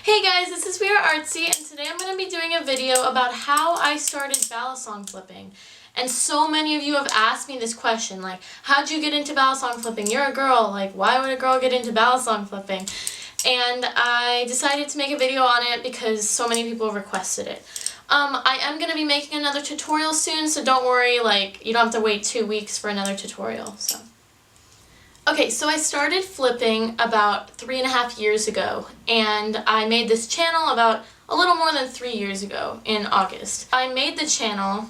Hey guys, this is ArtSea, and today I'm going to be doing a video about how I started balisong flipping. And so many of you have asked me this question, like, how'd you get into balisong flipping? You're a girl, like, why would a girl get into balisong flipping? And I decided to make a video on it because so many people requested it. I am going to be making another tutorial soon, so don't worry, like, you don't have to wait 2 weeks for another tutorial, so. Okay, so I started flipping about 3.5 years ago, and I made this channel about a little more than 3 years ago in August. I made the channel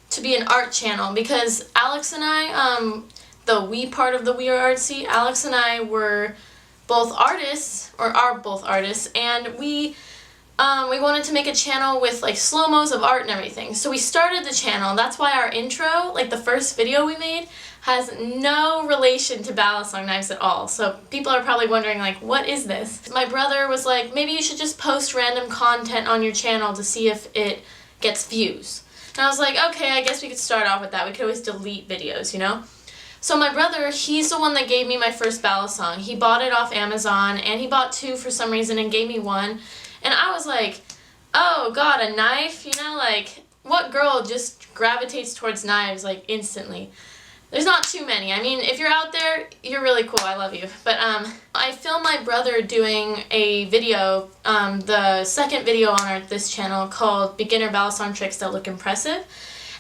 to be an art channel because Alex and I, the we part of the We Are Artsea, Alex and I were both artists, or are both artists, and we wanted to make a channel with like slow-mos of art and everything. So we started the channel. That's why our intro, like the first video we made, has no relation to balisong knives at all. So people are probably wondering, like, what is this? My brother was like, maybe you should just post random content on your channel to see if it gets views. And I was like, okay, I guess we could start off with that. We could always delete videos, you know? So my brother, he's the one that gave me my first balisong. He bought it off Amazon, and he bought 2 for some reason and gave me 1. And I was like, oh god, a knife? You know, like, what girl just gravitates towards knives, like, instantly? There's not too many. I mean, if you're out there, you're really cool. I love you. But I filmed my brother doing a video, the second video on this channel called Beginner Balisong Tricks That Look Impressive.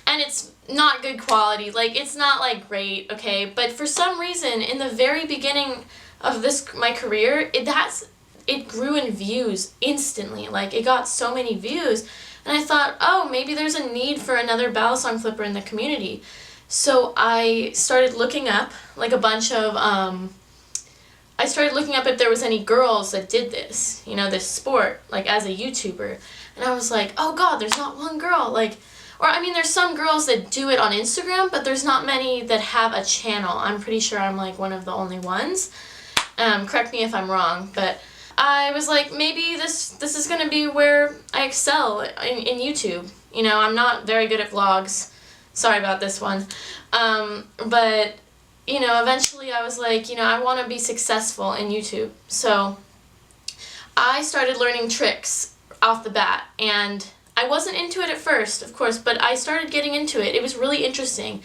And it's not good quality. Like, it's not, like, great, okay? But for some reason, in the very beginning of my career, it grew in views instantly. Like, it got so many views. And I thought, oh, maybe there's a need for another balisong flipper in the community. So I started looking up, like, a bunch of, I started looking up if there was any girls that did this, you know, this sport, like, as a YouTuber. And I was like, oh god, there's not one girl, like, or, I mean, there's some girls that do it on Instagram, but there's not many that have a channel. I'm pretty sure I'm, like, one of the only ones. Correct me if I'm wrong, but I was like, maybe this is going to be where I excel in YouTube. You know, I'm not very good at vlogs. Sorry about this one. But, you know, eventually I was like, you know, I want to be successful in YouTube. So I started learning tricks off the bat, and I wasn't into it at first, of course, but I started getting into it. It was really interesting.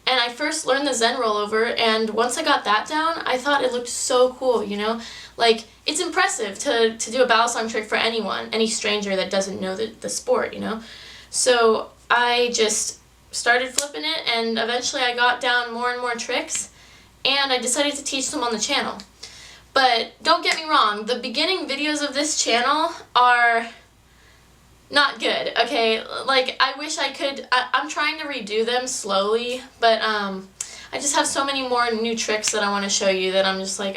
And I first learned the Zen rollover, and once I got that down, I thought it looked so cool, you know? Like, it's impressive to do a balisong trick for anyone, any stranger that doesn't know the sport, you know? So I just started flipping it, and eventually I got down more and more tricks, and I decided to teach them on the channel. But don't get me wrong, the beginning videos of this channel are not good, okay? Like, I wish I could, I'm trying to redo them slowly, but I just have so many more new tricks that I want to show you that I'm just like,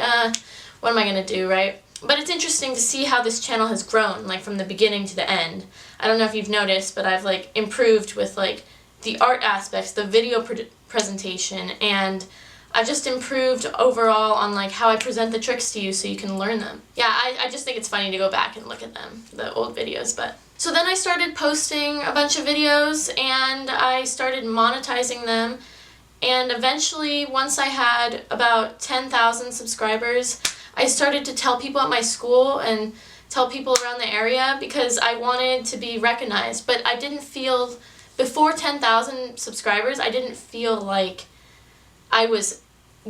what am I going to do, right? But it's interesting to see how this channel has grown, like, from the beginning to the end. I don't know if you've noticed, but I've, like, improved with, like, the art aspects, the video presentation, and I've just improved overall on, like, how I present the tricks to you so you can learn them. Yeah, I just think it's funny to go back and look at them, the old videos, but. So then I started posting a bunch of videos, and I started monetizing them, and eventually, once I had about 10,000 subscribers, I started to tell people at my school and tell people around the area because I wanted to be recognized, but I didn't feel, before 10,000 subscribers, I didn't feel like I was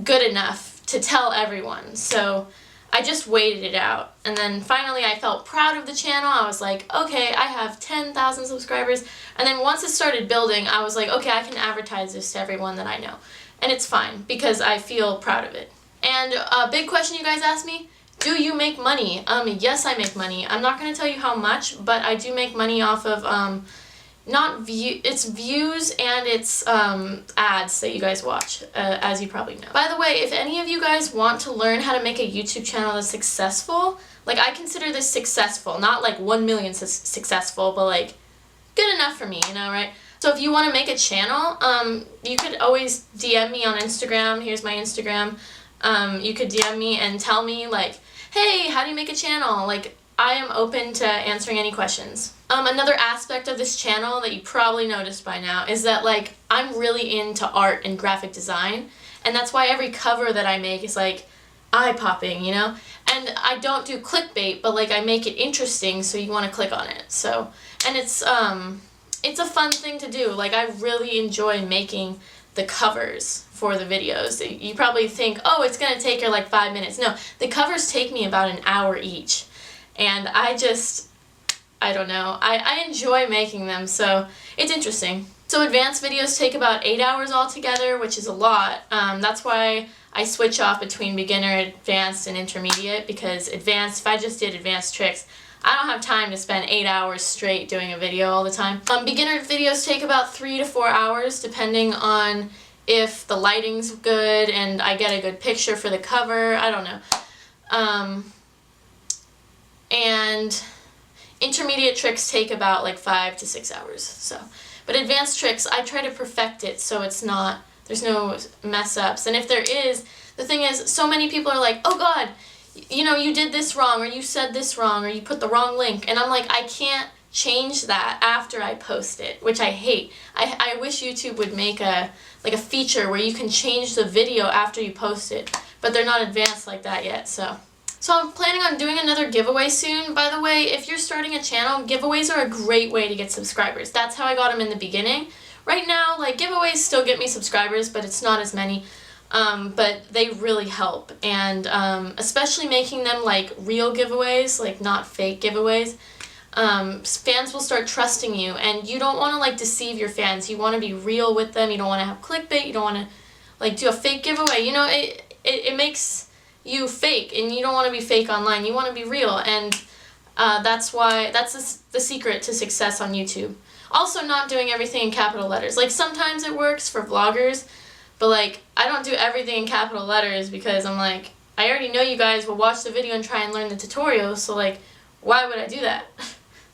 good enough to tell everyone, so I just waited it out. And then finally I felt proud of the channel. I was like, okay, I have 10,000 subscribers. And then once it started building, I was like, okay, I can advertise this to everyone that I know. And it's fine because I feel proud of it. And a big question you guys asked me, do you make money? Yes, I make money. I'm not going to tell you how much, but I do make money off of it's views and it's ads that you guys watch, as you probably know. By the way, if any of you guys want to learn how to make a YouTube channel that's successful, like, I consider this successful, not like 1 million successful, but like good enough for me, you know, right? So if you want to make a channel, you could always DM me on Instagram. Here's my Instagram. You could DM me and tell me, like, hey, how do you make a channel? Like, I am open to answering any questions. Another aspect of this channel that you probably noticed by now is that, like, I'm really into art and graphic design, and that's why every cover that I make is like eye-popping, you know? And I don't do clickbait, but like I make it interesting so you want to click on it. So, and it's a fun thing to do. Like I really enjoy making the covers for the videos. You probably think, oh, it's going to take her like 5 minutes. No, the covers take me about an hour each. And I don't know. I enjoy making them, so it's interesting. So advanced videos take about 8 hours altogether, which is a lot. That's why I switch off between beginner, advanced, and intermediate, because advanced, if I just did advanced tricks, I don't have time to spend 8 hours straight doing a video all the time. Beginner videos take about 3 to 4 hours, depending on if the lighting's good and I get a good picture for the cover. I don't know. And intermediate tricks take about like 5 to 6 hours. So, but advanced tricks, I try to perfect it so it's not, there's no mess ups. And if there is, the thing is, so many people are like, oh God, you know, you did this wrong, or you said this wrong, or you put the wrong link. And I'm like, I can't change that after I post it, which I hate. I wish YouTube would make a feature where you can change the video after you post it, but they're not advanced like that yet. So I'm planning on doing another giveaway soon. By the way, if you're starting a channel, giveaways are a great way to get subscribers. That's how I got them in the beginning. Right now, like, giveaways still get me subscribers, but it's not as many. But they really help, and especially making them like real giveaways, like not fake giveaways. Fans will start trusting you, and you don't want to like deceive your fans. You want to be real with them. You don't want to have clickbait. You don't want to like do a fake giveaway. You know, it makes you fake, and you don't want to be fake online. You want to be real, and that's the secret to success on YouTube. Also, not doing everything in capital letters. Like, sometimes it works for vloggers, but like, I don't do everything in capital letters because I'm like, I already know you guys will watch the video and try and learn the tutorial, so like, why would I do that?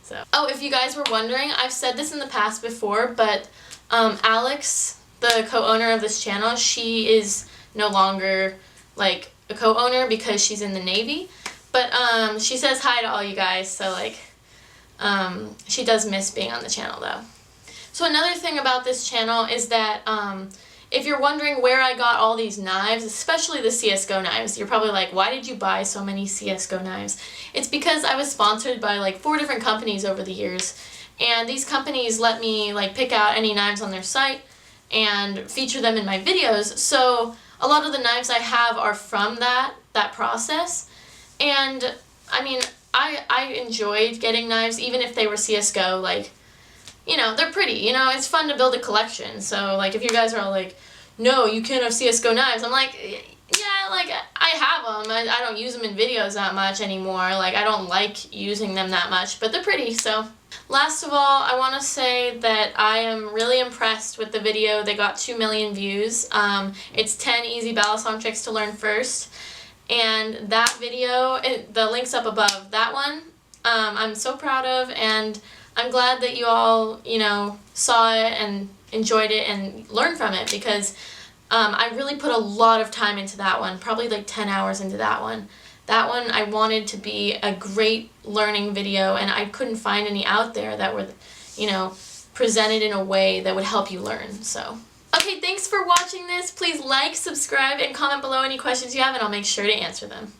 So, oh, if you guys were wondering, I've said this in the past before, but Alex, the co-owner of this channel, she is no longer like a co-owner because she's in the Navy, but she says hi to all you guys, so like, she does miss being on the channel though. So another thing about this channel is that if you're wondering where I got all these knives, especially the CSGO knives, you're probably like, why did you buy so many CSGO knives? It's because I was sponsored by like 4 different companies over the years, and these companies let me like pick out any knives on their site and feature them in my videos. So a lot of the knives I have are from that process, and I mean, I enjoyed getting knives even if they were CSGO. Like, you know, they're pretty, you know, it's fun to build a collection. So like, if you guys are all like, no, you can't have CSGO knives, I'm like, yeah, like, I have them. I don't use them in videos that much anymore. Like, I don't like using them that much, but they're pretty. So last of all, I want to say that I am really impressed with the video. They got 2 million views. It's 10 easy balisong tricks to learn first. And that video, the link's up above, that one, I'm so proud of, and I'm glad that you all, you know, saw it and enjoyed it and learned from it, because I really put a lot of time into that one, probably like 10 hours into that one. That one I wanted to be a great learning video, and I couldn't find any out there that were, you know, presented in a way that would help you learn, so. Okay, thanks for watching this. Please like, subscribe, and comment below any questions you have, and I'll make sure to answer them.